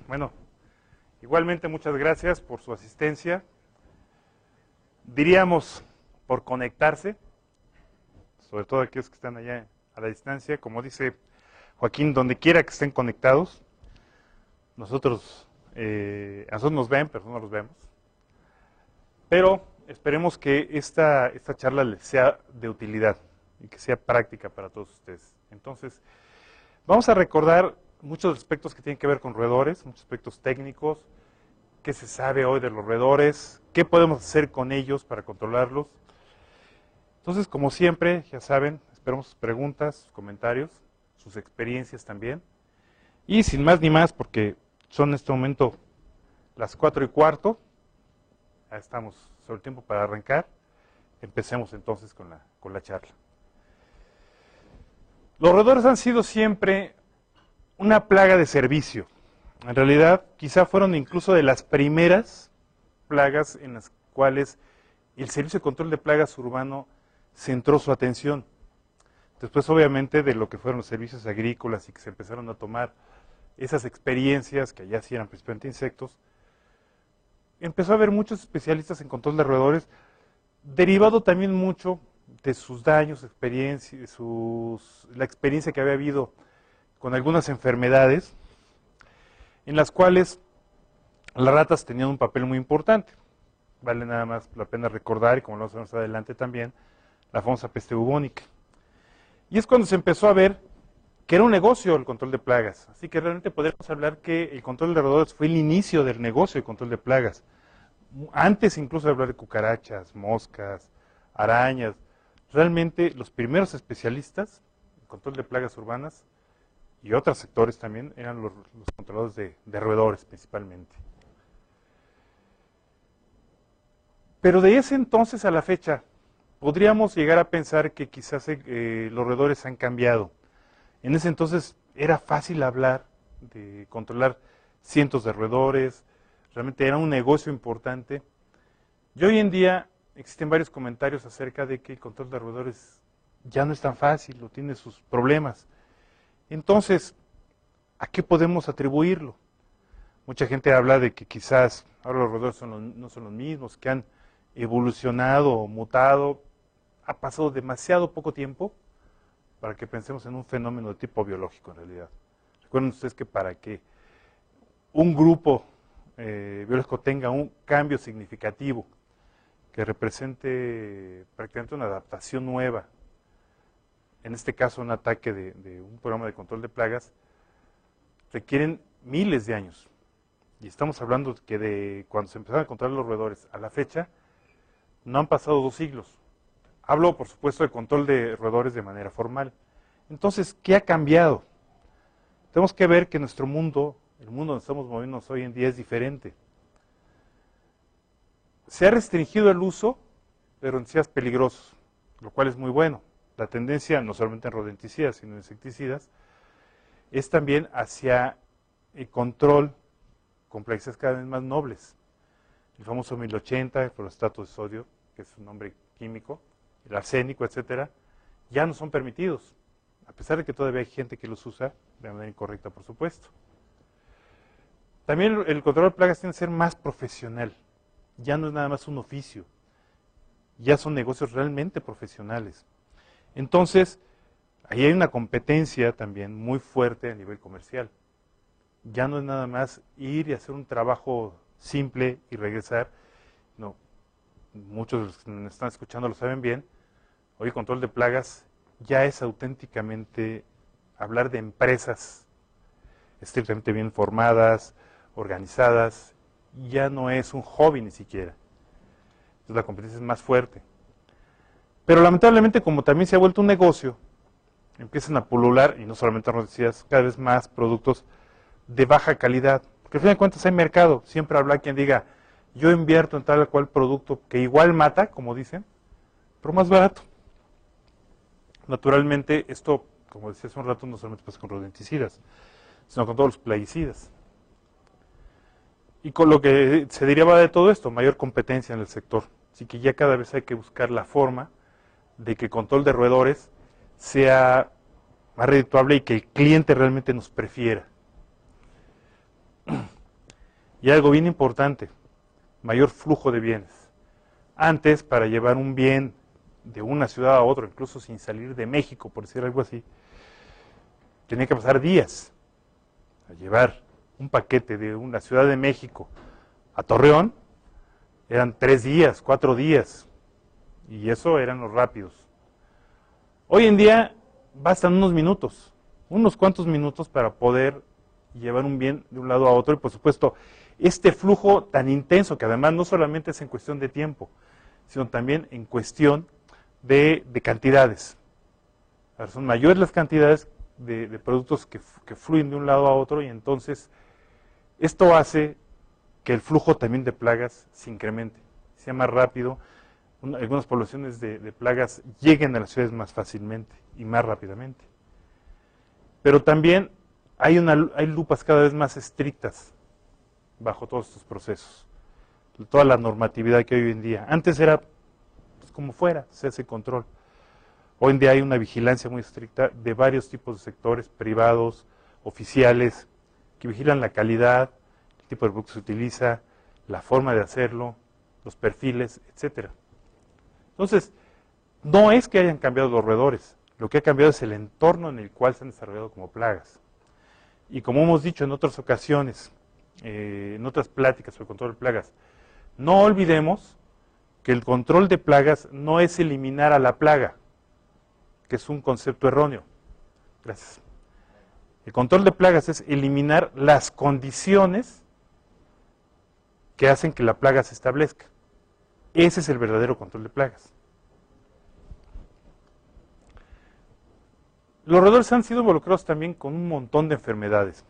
Bueno, igualmente muchas gracias por su asistencia. Diríamos por conectarse, sobre todo aquellos que están allá a la distancia, como dice Joaquín, donde quiera que estén conectados. A nosotros nos ven, pero no los vemos. Pero esperemos que esta charla les sea de utilidad y que sea práctica para todos ustedes. Entonces, vamos a recordar muchos aspectos que tienen que ver con roedores, muchos aspectos técnicos, qué se sabe hoy de los roedores, qué podemos hacer con ellos para controlarlos. Entonces, como siempre, ya saben, esperamos sus preguntas, sus comentarios, sus experiencias también. Y sin más ni más, porque son en este momento las 4:15, ya estamos sobre el tiempo para arrancar, empecemos entonces con la charla. Los roedores han sido siempre una plaga de servicio. En realidad, quizá fueron incluso de las primeras plagas en las cuales el Servicio de Control de Plagas urbano centró su atención. Después, obviamente, de lo que fueron los servicios agrícolas y que se empezaron a tomar esas experiencias, que allá sí eran principalmente insectos, empezó a haber muchos especialistas en control de roedores, derivado también mucho de sus daños, la experiencia que había habido con algunas enfermedades, en las cuales las ratas tenían un papel muy importante. Vale nada más la pena recordar, y como lo vamos a ver más adelante también, la famosa peste bubónica. Y es cuando se empezó a ver que era un negocio el control de plagas. Así que realmente podemos hablar que el control de roedores fue el inicio del negocio de control de plagas. Antes incluso de hablar de cucarachas, moscas, arañas, realmente los primeros especialistas en control de plagas urbanas y otros sectores también eran los controladores de roedores principalmente. Pero de ese entonces a la fecha, podríamos llegar a pensar que quizás los roedores han cambiado. En ese entonces era fácil hablar de controlar cientos de roedores, realmente era un negocio importante. Y hoy en día existen varios comentarios acerca de que el control de roedores ya no es tan fácil, o tiene sus problemas. Entonces, ¿a qué podemos atribuirlo? Mucha gente habla de que quizás ahora los roedores no son los mismos, que han evolucionado o mutado. Ha pasado demasiado poco tiempo para que pensemos en un fenómeno de tipo biológico en realidad. Recuerden ustedes que para que un grupo biológico tenga un cambio significativo que represente prácticamente una adaptación nueva, en este caso un ataque de un programa de control de plagas, requieren miles de años. Y estamos hablando que de cuando se empezaron a controlar los roedores a la fecha, no han pasado 2 siglos. Hablo, por supuesto, de control de roedores de manera formal. Entonces, ¿qué ha cambiado? Tenemos que ver que nuestro mundo, el mundo donde estamos moviéndonos hoy en día, es diferente. Se ha restringido el uso de herbicidas peligrosos, lo cual es muy bueno. La tendencia, no solamente en rodenticidas, sino en insecticidas, es también hacia el control con plaguicidas cada vez más nobles. El famoso 1080, el fluorostato de sodio, que es un nombre químico, el arsénico, etcétera, ya no son permitidos, a pesar de que todavía hay gente que los usa de manera incorrecta, por supuesto. También el control de plagas tiene que ser más profesional. Ya no es nada más un oficio, ya son negocios realmente profesionales. Entonces, ahí hay una competencia también muy fuerte a nivel comercial. Ya no es nada más ir y hacer un trabajo simple y regresar. No, muchos de los que me están escuchando lo saben bien. Hoy el control de plagas ya es auténticamente hablar de empresas estrictamente bien formadas, organizadas. Ya no es un hobby ni siquiera. Entonces la competencia es más fuerte. Pero lamentablemente, como también se ha vuelto un negocio, empiezan a pulular, y no solamente en decías, cada vez más productos de baja calidad. Porque al fin de cuentas hay mercado. Siempre habrá quien diga, yo invierto en tal o cual producto que igual mata, como dicen, pero más barato. Naturalmente, esto, como decía hace un rato, no solamente pasa con rodenticidas, sino con todos los plaguicidas. Y con lo que se deriva de todo esto, mayor competencia en el sector. Así que ya cada vez hay que buscar la forma de que el control de roedores sea más redituable y que el cliente realmente nos prefiera. Y algo bien importante, mayor flujo de bienes. Antes, para llevar un bien de una ciudad a otra, incluso sin salir de México, por decir algo así, tenía que pasar días a llevar un paquete de una Ciudad de México a Torreón, eran 3 días, 4 días, y eso eran los rápidos. Hoy en día bastan unos cuantos minutos para poder llevar un bien de un lado a otro, y por supuesto, este flujo tan intenso, que además no solamente es en cuestión de tiempo, sino también en cuestión de cantidades. Ahora, son mayores las cantidades de productos que fluyen de un lado a otro, y entonces esto hace que el flujo también de plagas se incremente, sea más rápido. Algunas poblaciones de plagas lleguen a las ciudades más fácilmente y más rápidamente. Pero también hay lupas cada vez más estrictas bajo todos estos procesos, toda la normatividad que hay hoy en día. Antes era pues, como fuera, se hace control. Hoy en día hay una vigilancia muy estricta de varios tipos de sectores, privados, oficiales, que vigilan la calidad, el tipo de producto que se utiliza, la forma de hacerlo, los perfiles, etc. Entonces, no es que hayan cambiado los roedores, lo que ha cambiado es el entorno en el cual se han desarrollado como plagas. Y como hemos dicho en otras ocasiones, en otras pláticas sobre control de plagas, no olvidemos que el control de plagas no es eliminar a la plaga, que es un concepto erróneo. Gracias. El control de plagas es eliminar las condiciones que hacen que la plaga se establezca. Ese es el verdadero control de plagas. Los roedores han sido involucrados también con un montón de enfermedades.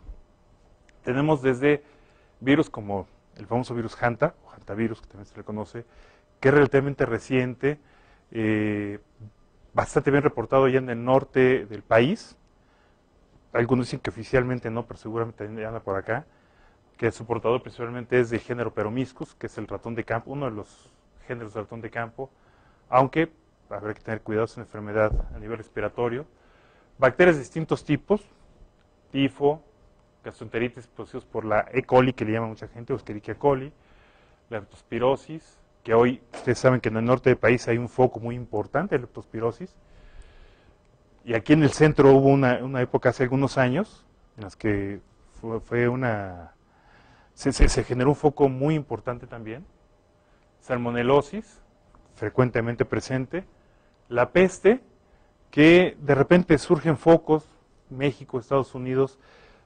Tenemos desde virus como el famoso virus Hanta, o hantavirus, que también se le conoce, que es relativamente reciente, bastante bien reportado ya en el norte del país. Algunos dicen que oficialmente no, pero seguramente anda por acá, que su portador principalmente es de género Peromyscus, que es el ratón de campo, uno de los géneros del ratón de campo, aunque habrá que tener cuidado, es una enfermedad a nivel respiratorio. Bacterias de distintos tipos, tifo, gastroenteritis producidos por la E. coli, que le llama mucha gente, o Escherichia coli, la leptospirosis, que hoy ustedes saben que en el norte del país hay un foco muy importante de leptospirosis, y aquí en el centro hubo una época hace algunos años en las que se generó un foco muy importante también, salmonelosis, frecuentemente presente, la peste, que de repente surgen focos, México, Estados Unidos,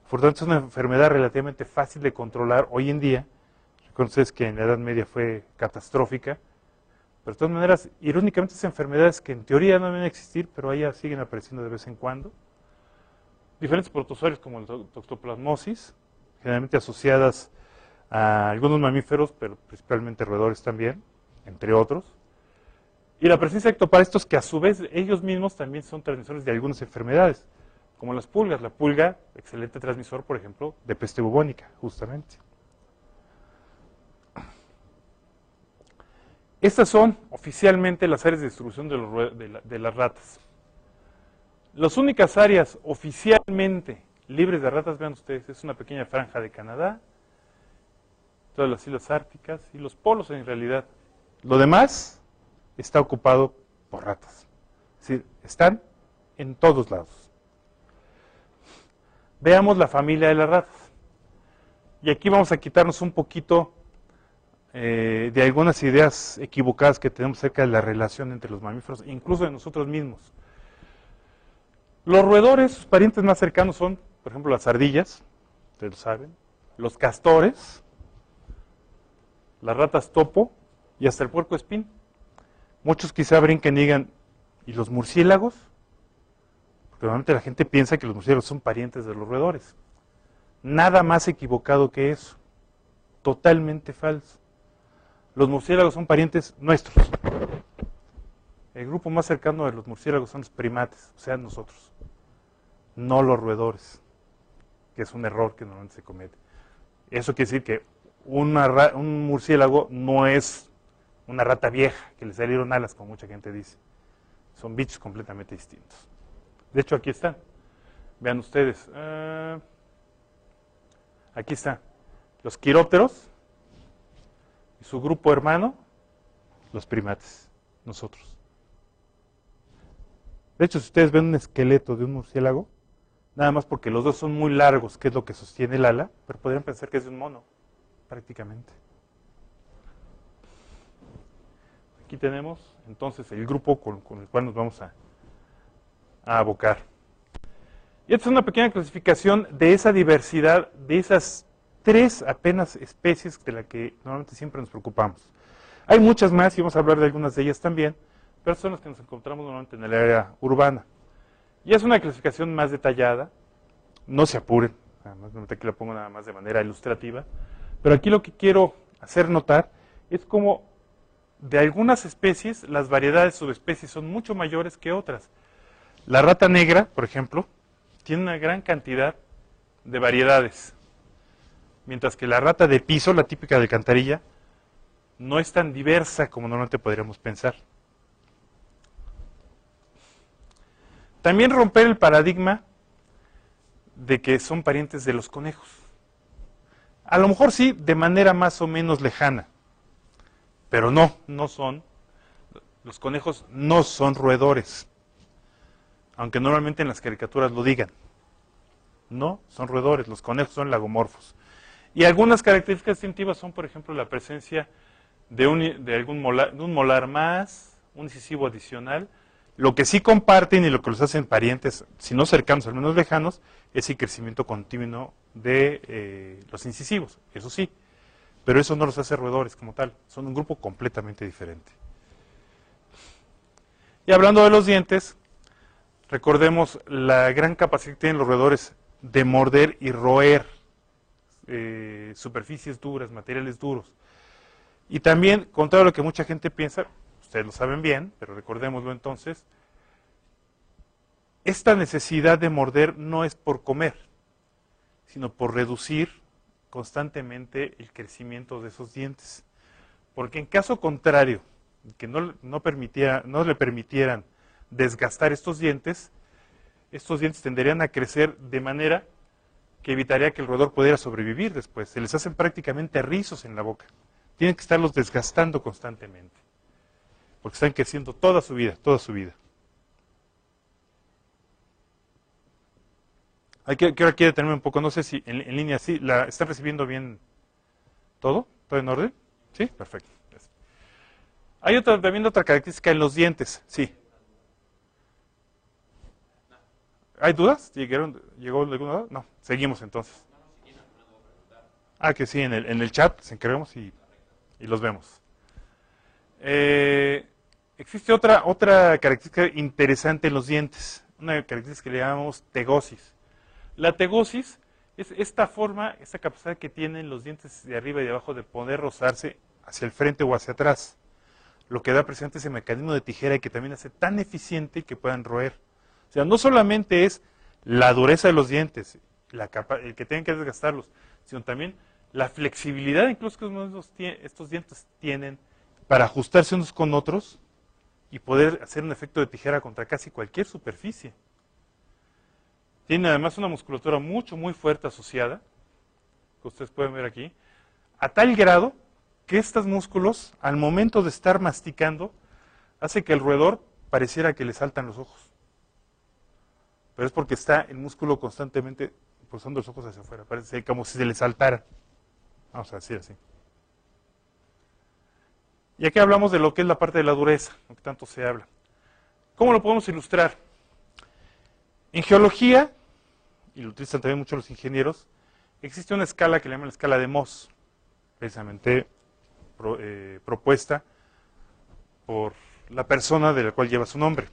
por tanto es una enfermedad relativamente fácil de controlar hoy en día. Recuerden ustedes que en la Edad Media fue catastrófica, pero de todas maneras, irónicamente, esas enfermedades que en teoría no deben existir, pero ahí siguen apareciendo de vez en cuando. Diferentes protozoarios como la toxoplasmosis, generalmente asociadas a algunos mamíferos, pero principalmente roedores también, entre otros. Y la presencia de ectoparásitos que a su vez ellos mismos también son transmisores de algunas enfermedades, como las pulgas. La pulga, excelente transmisor, por ejemplo, de peste bubónica, justamente. Estas son oficialmente las áreas de distribución de las ratas. Las únicas áreas oficialmente libres de ratas, vean ustedes, es una pequeña franja de Canadá, todas las islas árticas y los polos en realidad. Lo demás está ocupado por ratas. Es decir, están en todos lados. Veamos la familia de las ratas. Y aquí vamos a quitarnos un poquito de algunas ideas equivocadas que tenemos acerca de la relación entre los mamíferos, incluso de nosotros mismos. Los roedores, sus parientes más cercanos son, por ejemplo, las ardillas, ustedes lo saben, los castores, las ratas topo y hasta el puercoespín. Muchos quizá brinquen y digan, ¿y los murciélagos? Porque normalmente la gente piensa que los murciélagos son parientes de los roedores. Nada más equivocado que eso. Totalmente falso. Los murciélagos son parientes nuestros. El grupo más cercano de los murciélagos son los primates, o sea, nosotros. No los roedores, que es un error que normalmente se comete. Eso quiere decir que un murciélago no es una rata vieja, que le salieron alas, como mucha gente dice. Son bichos completamente distintos. De hecho, aquí están. Vean ustedes. Aquí está. los quirópteros y su grupo hermano, los primates, nosotros. De hecho, si ustedes ven un esqueleto de un murciélago, nada más porque los dos son muy largos, que es lo que sostiene el ala, pero podrían pensar que es de un mono, prácticamente. Aquí tenemos entonces el grupo con el cual nos vamos a abocar. Y esta es una pequeña clasificación de esa diversidad, de esas 3 apenas especies de las que normalmente siempre nos preocupamos. Hay muchas más y vamos a hablar de algunas de ellas también, pero son las que nos encontramos normalmente en el área urbana. Y es una clasificación más detallada, no se apuren, además aquí la pongo nada más de manera ilustrativa, pero aquí lo que quiero hacer notar es cómo de algunas especies las variedades subespecies son mucho mayores que otras. La rata negra, por ejemplo, tiene una gran cantidad de variedades, mientras que la rata de piso, la típica de alcantarilla, no es tan diversa como normalmente podríamos pensar. También romper el paradigma de que son parientes de los conejos. A lo mejor sí, de manera más o menos lejana, pero no son. Los conejos no son roedores, aunque normalmente en las caricaturas lo digan. No son roedores, los conejos son lagomorfos. Y algunas características distintivas son, por ejemplo, la presencia de un molar más, un incisivo adicional. Lo que sí comparten y lo que los hacen parientes, si no cercanos, al menos lejanos, es el crecimiento continuo de los incisivos, eso sí. Pero eso no los hace roedores como tal, son un grupo completamente diferente. Y hablando de los dientes, recordemos la gran capacidad que tienen los roedores de morder y roer superficies duras, materiales duros. Y también, contrario a lo que mucha gente piensa, ustedes lo saben bien, pero recordémoslo entonces, esta necesidad de morder no es por comer, sino por reducir constantemente el crecimiento de esos dientes. Porque en caso contrario, que no le permitieran desgastar estos dientes tenderían a crecer de manera que evitaría que el roedor pudiera sobrevivir después. Se les hacen prácticamente rizos en la boca. Tienen que estarlos desgastando constantemente, porque están creciendo toda su vida, toda su vida. Quiero aquí detenerme un poco, no sé si en línea sí, ¿están recibiendo bien todo? ¿Todo en orden? ¿Sí? Perfecto. Hay también otra característica en los dientes, sí. ¿Hay dudas? ¿Llegó alguna duda? No, seguimos entonces. Que sí, en el chat se encargamos y los vemos. Existe otra característica interesante en los dientes, una característica que le llamamos tegosis. La tegosis es esta capacidad que tienen los dientes de arriba y de abajo de poder rozarse hacia el frente o hacia atrás, lo que da presente ese mecanismo de tijera y que también hace tan eficiente que puedan roer. O sea, no solamente es la dureza de los dientes, el que tienen que desgastarlos, sino también la flexibilidad incluso que estos dientes tienen para ajustarse unos con otros y poder hacer un efecto de tijera contra casi cualquier superficie. Tiene además una musculatura muy fuerte asociada, que ustedes pueden ver aquí, a tal grado que estos músculos, al momento de estar masticando, hace que el roedor pareciera que le saltan los ojos. Pero es porque está el músculo constantemente pulsando los ojos hacia afuera, parece como si se le saltara. Vamos a decir así. Y aquí hablamos de lo que es la parte de la dureza, lo que tanto se habla. ¿Cómo lo podemos ilustrar? En geología, y lo utilizan también mucho los ingenieros, existe una escala que le llaman la escala de Mohs, precisamente propuesta por la persona de la cual lleva su nombre.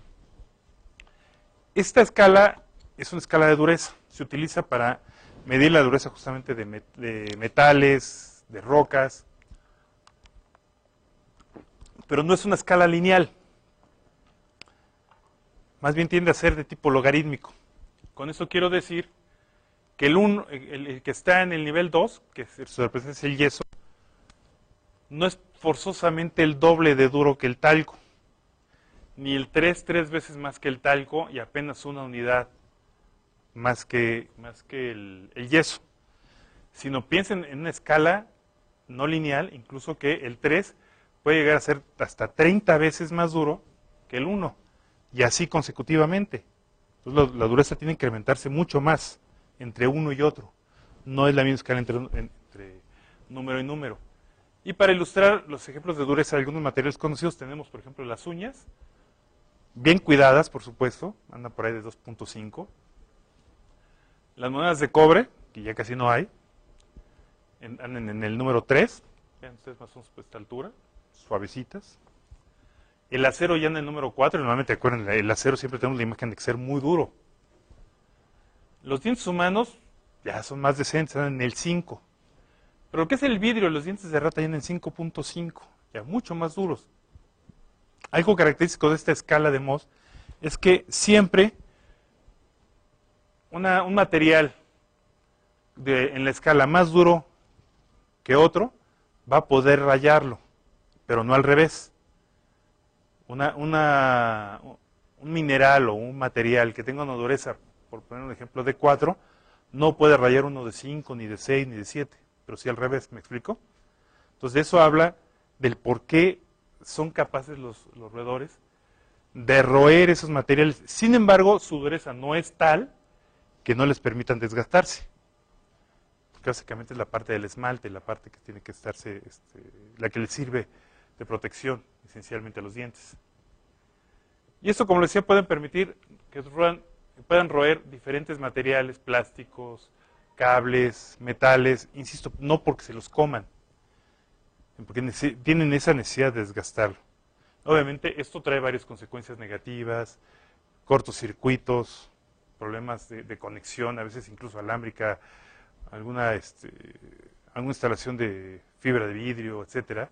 Esta escala es una escala de dureza, se utiliza para medir la dureza justamente de metales, de rocas, pero no es una escala lineal, más bien tiende a ser de tipo logarítmico. Con eso quiero decir que el que está en el nivel 2, que se representa es el yeso, no es forzosamente el doble de duro que el talco, ni el 3 veces más que el talco y apenas una unidad más que el yeso. sino piensen en una escala no lineal, incluso que el 3 puede llegar a ser hasta 30 veces más duro que el 1, y así consecutivamente. Entonces la dureza tiene que incrementarse mucho más entre uno y otro. No es la misma escala entre número y número. Y para ilustrar los ejemplos de dureza de algunos materiales conocidos, tenemos, por ejemplo, las uñas, bien cuidadas, por supuesto, andan por ahí de 2.5. Las monedas de cobre, que ya casi no hay, andan en el número 3. Vean ustedes más o menos a esta altura, suavecitas. El acero ya anda en el número 4, y normalmente, recuerden, el acero siempre tenemos la imagen de que ser muy duro. Los dientes humanos ya son más decentes, andan en el 5. Pero lo que es el vidrio, los dientes de rata ya en el 5.5, ya mucho más duros. Algo característico de esta escala de Mohs es que siempre un material en la escala más duro que otro va a poder rayarlo, pero no al revés. Un mineral o un material que tenga una dureza, por poner un ejemplo, de 4, no puede rayar uno de 5, ni de 6, ni de 7, pero sí al revés, ¿me explico? Entonces eso habla del por qué son capaces los roedores de roer esos materiales. Sin embargo, su dureza no es tal que no les permitan desgastarse. Porque básicamente es la parte del esmalte, la parte que tiene que estarse, la que les sirve de protección, esencialmente a los dientes. Y esto, como les decía, pueden permitir que puedan roer diferentes materiales, plásticos, cables, metales, insisto, no porque se los coman, porque tienen esa necesidad de desgastarlo. Obviamente esto trae varias consecuencias negativas, cortocircuitos, problemas de conexión, a veces incluso alámbrica, alguna instalación de fibra de vidrio, etcétera.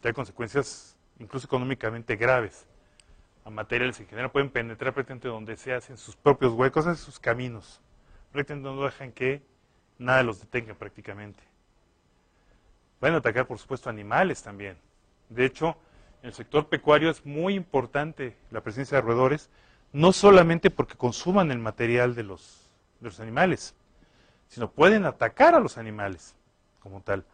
Trae consecuencias incluso económicamente graves. A materiales en general pueden penetrar prácticamente donde se hacen sus propios huecos, en sus caminos. Prácticamente no dejan que nada los detenga prácticamente. Pueden atacar, por supuesto, animales también. De hecho, en el sector pecuario es muy importante la presencia de roedores, no solamente porque consuman el material de los animales, sino pueden atacar a los animales como tal.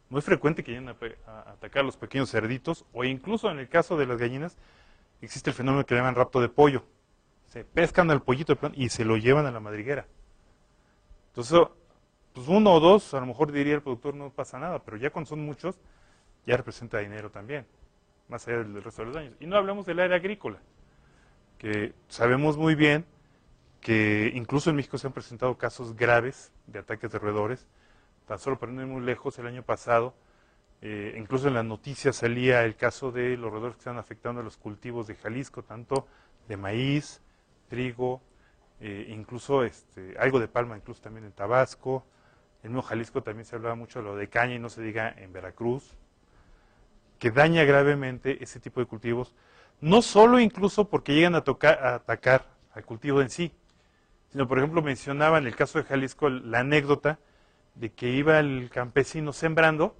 Muy frecuente que lleguen a atacar a los pequeños cerditos, o incluso en el caso de las gallinas, existe el fenómeno que llaman rapto de pollo. Se pescan al pollito y se lo llevan a la madriguera. Entonces, pues uno o dos, a lo mejor diría el productor, no pasa nada, pero ya cuando son muchos, ya representa dinero también, más allá del resto de los daños. Y no hablamos del área agrícola, que sabemos muy bien que incluso en México se han presentado casos graves de ataques de roedores. Tan solo para no ir muy lejos, el año pasado, incluso en las noticias salía el caso de los roedores que están afectando a los cultivos de Jalisco, tanto de maíz, trigo, incluso algo de palma, incluso también en Tabasco. En mismo Jalisco también se hablaba mucho de lo de caña, y no se diga en Veracruz, que daña gravemente ese tipo de cultivos, no solo incluso porque llegan a atacar al cultivo en sí, sino, por ejemplo, mencionaba en el caso de Jalisco la anécdota de que iba el campesino sembrando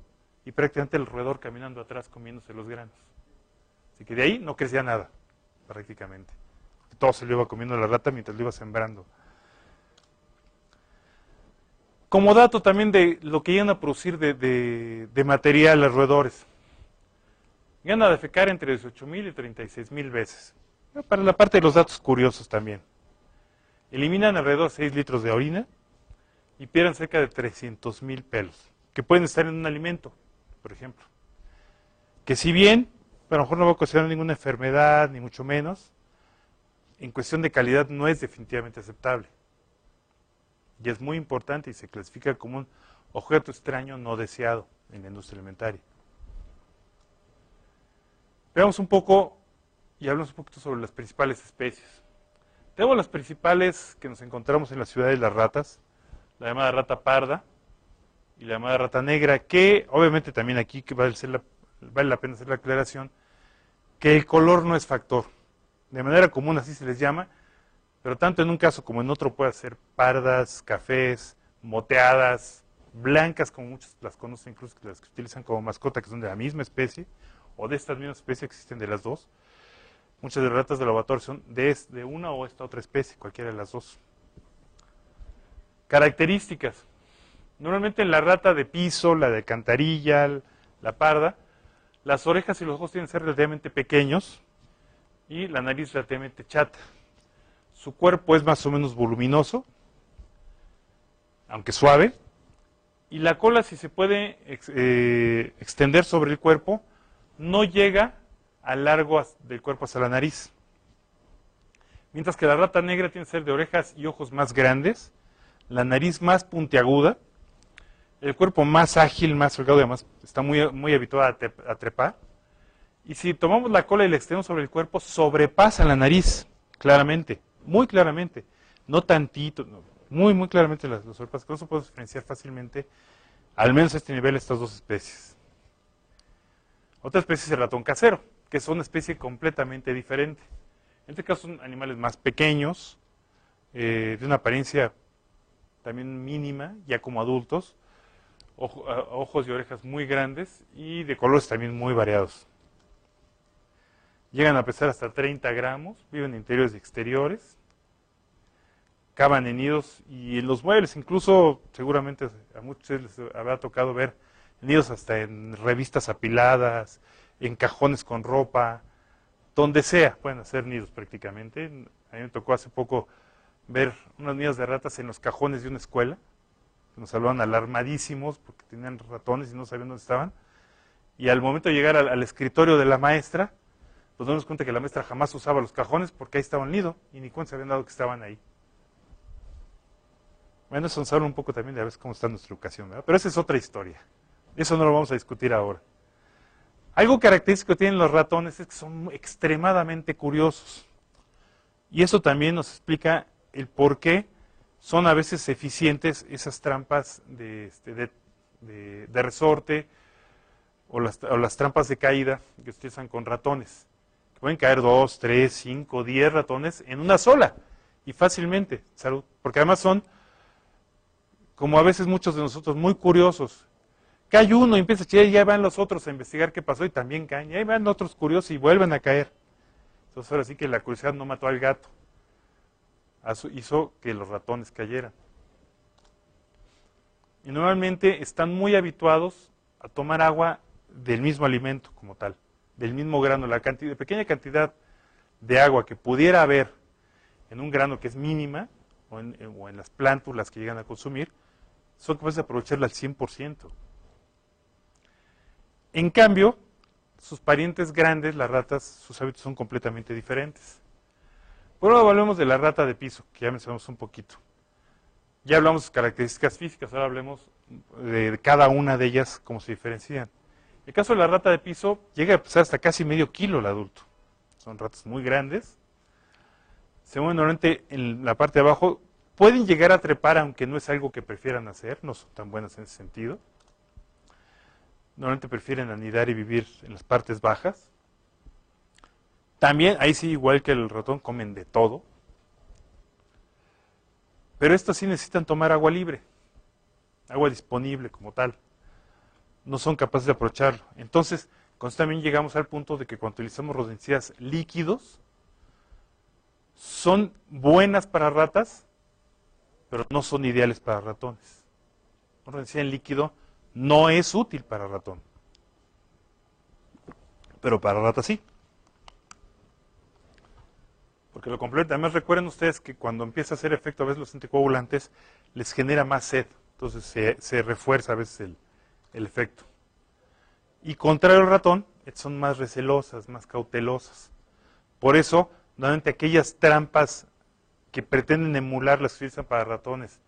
y prácticamente el roedor caminando atrás comiéndose los granos. Así que de ahí no crecía nada, prácticamente. Todo se lo iba comiendo la rata mientras lo iba sembrando. Como dato también de lo que llegan a producir de material los roedores. Llegan a defecar entre 18,000 y 36,000 veces. Para la parte de los datos curiosos también. Eliminan alrededor de 6 litros de orina y pierden cerca de 300,000 pelos, que pueden estar en un alimento, por ejemplo. Que si bien, a lo mejor no va a ocasionar ninguna enfermedad, ni mucho menos, en cuestión de calidad no es definitivamente aceptable. Y es muy importante y se clasifica como un objeto extraño no deseado en la industria alimentaria. Veamos un poco y hablamos un poquito sobre las principales especies. Tenemos las principales que nos encontramos en la ciudad de las ratas, la llamada rata parda y la llamada rata negra, que obviamente también aquí que vale la pena hacer la aclaración, que el color no es factor. De manera común así se les llama, pero tanto en un caso como en otro puede ser pardas, cafés, moteadas, blancas, como muchos las conocen, incluso las que utilizan como mascota, que son de la misma especie, o de estas mismas especies que existen de las dos. Muchas de las ratas de laboratorio son de una o esta otra especie, cualquiera de las dos. Características. Normalmente en la rata de piso, la de alcantarilla, la parda, las orejas y los ojos tienen que ser relativamente pequeños y la nariz relativamente chata. Su cuerpo es más o menos voluminoso, aunque suave, y la cola, si se puede extender sobre el cuerpo, no llega al largo del cuerpo hasta la nariz. Mientras que la rata negra tiene que ser de orejas y ojos más grandes, la nariz más puntiaguda, el cuerpo más ágil, más delgado, además está muy habituada a trepar. Y si tomamos la cola y la extendemos sobre el cuerpo, sobrepasa la nariz, claramente, muy claramente. No tantito, no, muy claramente las sobrepasa. Con eso podemos diferenciar fácilmente, al menos a este nivel, estas dos especies. Otra especie es el ratón casero, que es una especie completamente diferente. En este caso son animales más pequeños, de una apariencia también mínima, ya como adultos, ojos y orejas muy grandes y de colores también muy variados. Llegan a pesar hasta 30 gramos, viven en interiores y exteriores, cavan en nidos y en los muebles, incluso seguramente a muchos les habrá tocado ver nidos hasta en revistas apiladas, en cajones con ropa, donde sea, pueden hacer nidos prácticamente. A mí me tocó hace poco ver unos nidos de ratas en los cajones de una escuela, que nos hablaban alarmadísimos porque tenían ratones y no sabían dónde estaban. Y al momento de llegar al escritorio de la maestra, pues nos dimos cuenta que la maestra jamás usaba los cajones porque ahí estaba el nido y ni cuenta se habían dado que estaban ahí. Bueno, eso nos habla un poco también de a veces cómo está nuestra educación, ¿verdad? Pero esa es otra historia. Eso no lo vamos a discutir ahora. Algo característico que tienen los ratones es que son extremadamente curiosos. Y eso también nos explica el por qué son a veces eficientes esas trampas de resorte o las trampas de caída que se utilizan con ratones. Que pueden caer 2, 3, 5, 10 ratones en una sola y fácilmente. Salud. Porque además son, como a veces muchos de nosotros, muy curiosos. Cae uno y empieza a chillar y ya van los otros a investigar qué pasó y también caen. Y ahí van otros curiosos y vuelven a caer. Entonces ahora sí que la curiosidad no mató al gato. Hizo que los ratones cayeran. Y normalmente están muy habituados a tomar agua del mismo alimento como tal, del mismo grano. La pequeña cantidad de agua que pudiera haber en un grano que es mínima, o en las plántulas que llegan a consumir, son capaces de aprovecharla al 100%. En cambio, sus parientes grandes, las ratas, sus hábitos son completamente diferentes. Por ahora hablemos de la rata de piso, que ya mencionamos un poquito. Ya hablamos de sus características físicas, ahora hablemos de cada una de ellas, cómo se diferencian. El caso de la rata de piso llega a pesar hasta casi medio kilo el adulto. Son ratas muy grandes. Se mueven normalmente en la parte de abajo. Pueden llegar a trepar, aunque no es algo que prefieran hacer, no son tan buenas en ese sentido. Normalmente prefieren anidar y vivir en las partes bajas. También, ahí sí, igual que el ratón, comen de todo. Pero estos sí necesitan tomar agua libre, agua disponible como tal. No son capaces de aprovecharlo. Entonces, también llegamos al punto de que cuando utilizamos rodenticidas líquidos, son buenas para ratas, pero no son ideales para ratones. Un rodenticida en líquido no es útil para ratón, pero para rata sí. Porque lo completa. Además, recuerden ustedes que cuando empieza a hacer efecto a veces los anticoagulantes, les genera más sed. Entonces se refuerza a veces el efecto. Y contrario al ratón, son más recelosas, más cautelosas. Por eso, normalmente aquellas trampas que pretenden emular las que se utilizan para ratones,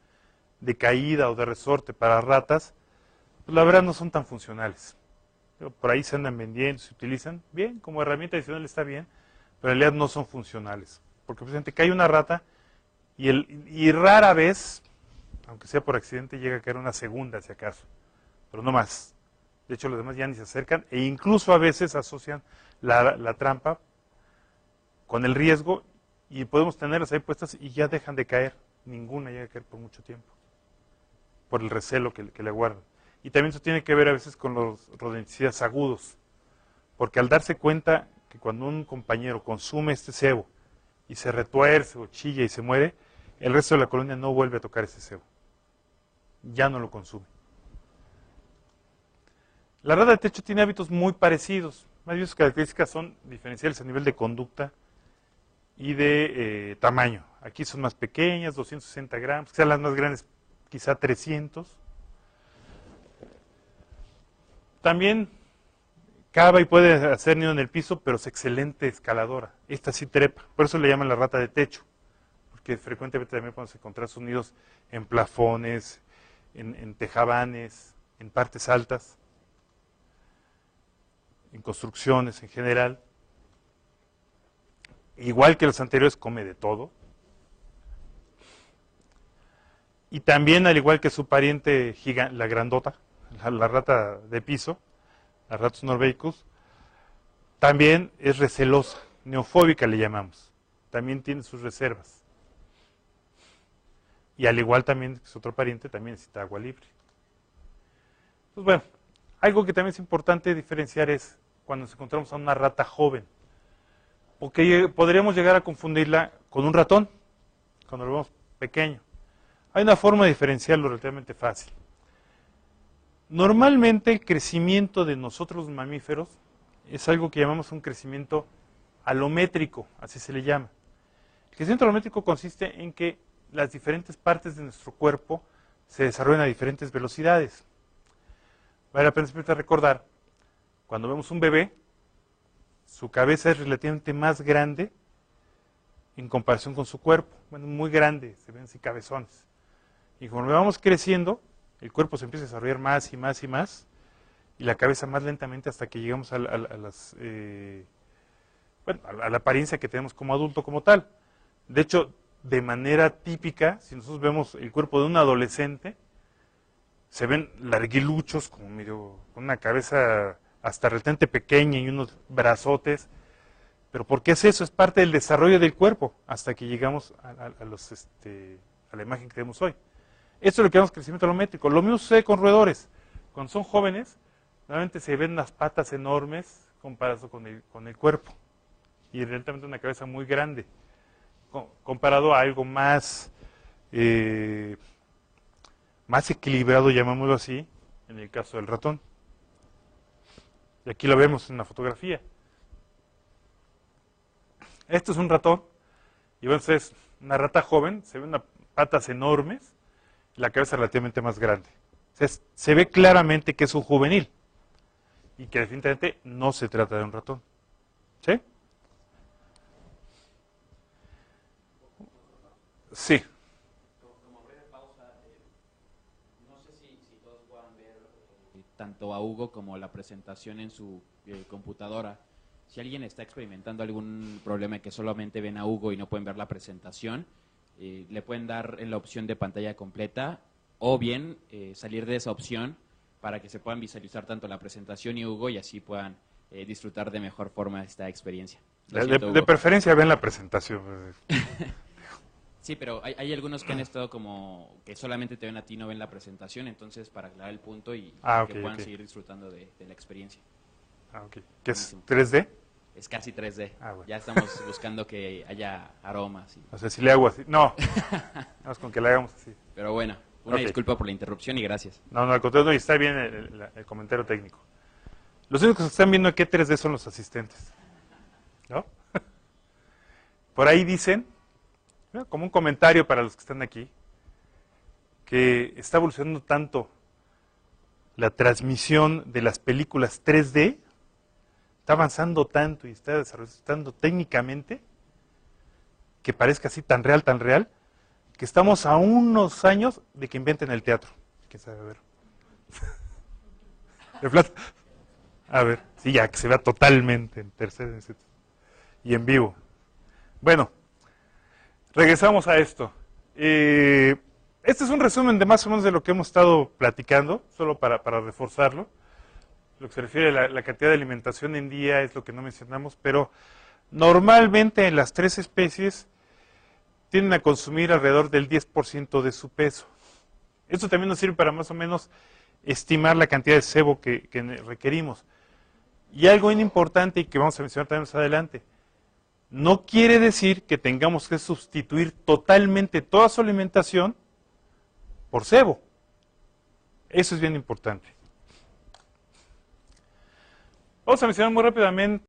de caída o de resorte para ratas, pues la verdad no son tan funcionales. Pero por ahí se andan vendiendo, se utilizan bien, como herramienta adicional está bien, pero en realidad no son funcionales. Porque precisamente cae una rata y rara vez, aunque sea por accidente, llega a caer una segunda si acaso, pero no más. De hecho, los demás ya ni se acercan e incluso a veces asocian la trampa con el riesgo y podemos tenerlas ahí puestas y ya dejan de caer. Ninguna llega a caer por mucho tiempo, por el recelo que le guardan. Y también eso tiene que ver a veces con los rodenticidas agudos, porque al darse cuenta que cuando un compañero consume este cebo y se retuerce o chilla y se muere, el resto de la colonia no vuelve a tocar ese cebo. ya no lo consume. La rata de techo tiene hábitos muy parecidos, más bien sus características son diferenciales a nivel de conducta y de tamaño. Aquí son más pequeñas, 260 gramos, quizás las más grandes, quizá 300. También cava y puede hacer nido en el piso, pero es excelente escaladora. Esta sí trepa, por eso le llaman la rata de techo, porque frecuentemente también podemos encontrar sus nidos en plafones, en tejabanes, en partes altas, en construcciones en general. Igual que los anteriores, come de todo. Y también, al igual que su pariente la grandota, la rata de piso, la Ratus norveicus, también es recelosa, neofóbica le llamamos. También tiene sus reservas. Y al igual también que su otro pariente, también necesita agua libre. Pues bueno, algo que también es importante diferenciar es cuando nos encontramos a una rata joven. Porque podríamos llegar a confundirla con un ratón, cuando lo vemos pequeño. Hay una forma de diferenciarlo relativamente fácil. Normalmente el crecimiento de nosotros los mamíferos es algo que llamamos un crecimiento alométrico, así se le llama. El crecimiento alométrico consiste en que las diferentes partes de nuestro cuerpo se desarrollan a diferentes velocidades. Vale la pena siempre recordar, cuando vemos un bebé, su cabeza es relativamente más grande en comparación con su cuerpo. Bueno, muy grande, se ven así cabezones. Y conforme vamos creciendo, el cuerpo se empieza a desarrollar más y más y más, y la cabeza más lentamente hasta que llegamos a la apariencia que tenemos como adulto como tal. De hecho, de manera típica, si nosotros vemos el cuerpo de un adolescente, se ven larguiluchos, como medio, con una cabeza hasta relativamente pequeña y unos brazotes. ¿Pero por qué es eso? Es parte del desarrollo del cuerpo, hasta que llegamos a la imagen que tenemos hoy. Esto es lo que llamamos crecimiento alométrico. Lo mismo sucede con roedores. Cuando son jóvenes, normalmente se ven unas patas enormes comparado con el cuerpo. Y realmente una cabeza muy grande, comparado a algo más equilibrado, llamémoslo así, en el caso del ratón. Y aquí lo vemos en la fotografía. Esto es un ratón, y bueno, es una rata joven, se ven unas patas enormes, y la cabeza relativamente más grande. Se ve claramente que es un juvenil, y que definitivamente no se trata de un ratón. ¿Sí? Sí. Como breve pausa, no sé si todos puedan ver tanto a Hugo como la presentación en su computadora. Si alguien está experimentando algún problema que solamente ven a Hugo y no pueden ver la presentación, le pueden dar en la opción de pantalla completa o bien salir de esa opción para que se puedan visualizar tanto la presentación y Hugo y así puedan disfrutar de mejor forma esta experiencia. De preferencia ven la presentación. Sí, pero hay algunos que han estado como que solamente te ven a ti, no ven la presentación, entonces para aclarar el punto y que puedan seguir disfrutando de la experiencia. Ok. ¿Qué es 3D? Es casi 3D. Bueno. Ya estamos buscando que haya aromas. O sea, si le hago así. No, vamos con que le hagamos así. Pero bueno, una disculpa por la interrupción y gracias. No, al contrario, y está bien el comentario técnico. Los únicos que están viendo que 3D son los asistentes. ¿No? Por ahí dicen, como un comentario para los que están aquí, que está evolucionando tanto la transmisión de las películas 3D, está avanzando tanto y está desarrollando técnicamente, que parezca así tan real, que estamos a unos años de que inventen el teatro. ¿Quién sabe? A ver. ¿De plata? A ver, sí, ya que se vea totalmente en tercera y en vivo. Bueno, regresamos a esto. Este es un resumen de más o menos de lo que hemos estado platicando, solo para reforzarlo. Lo que se refiere a la cantidad de alimentación en día es lo que no mencionamos, pero normalmente las tres especies tienden a consumir alrededor del 10% de su peso. Esto también nos sirve para más o menos estimar la cantidad de sebo que requerimos. Y algo bien importante y que vamos a mencionar también más adelante, no quiere decir que tengamos que sustituir totalmente toda su alimentación por sebo. Eso es bien importante. Vamos a mencionar muy rápidamente